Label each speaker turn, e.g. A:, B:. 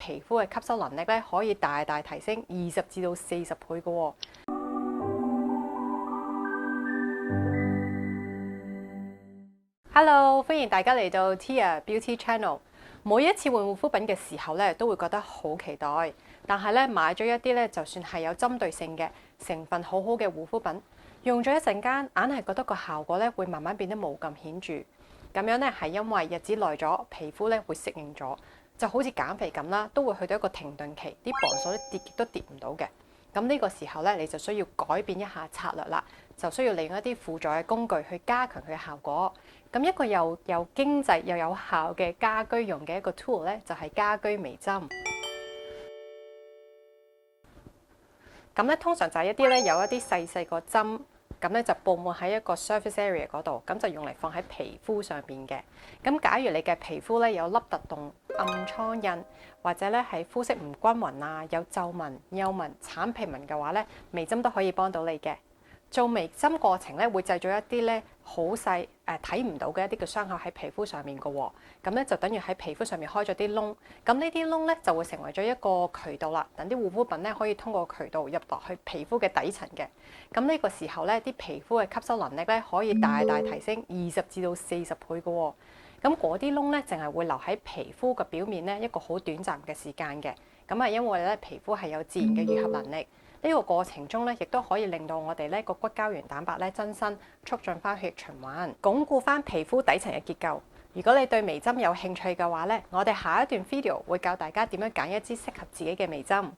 A: 皮膚嘅吸收能力咧可以大大提升20至到40倍嘅喎。Hello， 歡迎大家嚟到 Tia Beauty Channel。每一次換護膚品嘅時候咧，都會覺得好期待，但係咧買咗一啲咧，就算係有針對性嘅成分好好嘅護膚品，用咗一陣間，硬係覺得個效果咧會慢慢變得冇咁顯著。咁樣咧係因為日子耐咗，皮膚咧會適應咗，就好似減肥咁啦，都會去到一個停頓期，啲磅數咧跌極都跌唔到嘅。咁呢個時候咧，你就需要改變一下策略啦，就需要利用一啲輔助嘅工具去加強佢嘅效果。咁一個又有經濟又有效嘅家居用嘅一個 tool 咧，就係家居微針。咁咧通常就係一啲咧有一啲細細個針，咁咧就佈滿喺一個 surface area 嗰度，咁就用嚟放喺皮膚上邊嘅。咁假如你嘅皮膚咧有凹凸洞、暗瘡印，或者咧係膚色唔均勻啊，有皺紋、幼紋、橙皮紋嘅話咧，微針都可以幫到你嘅。做微針過程咧會製造一啲咧好細睇唔到嘅一啲嘅傷口喺皮膚上面嘅喎，咁咧就等於喺皮膚上面開咗啲窿，咁呢啲窿咧就會成為咗一個渠道啦，等啲護膚品咧可以通過渠道入落去皮膚嘅底層嘅。咁呢個時候咧啲皮膚嘅吸收能力咧可以大大提升20至到40倍嘅喎。咁嗰啲窿咧淨係會留喺皮膚嘅表面咧一個好短暫嘅時間嘅，咁係因為咧皮膚係有自然嘅愈合能力。呢個過程中咧，亦都可以令到我哋咧個骨膠原蛋白咧增生，促進翻血液循環，鞏固翻皮膚底層嘅結構。如果你對微針有興趣嘅話咧，我哋下一段 video 會教大家點樣揀一支適合自己嘅微針。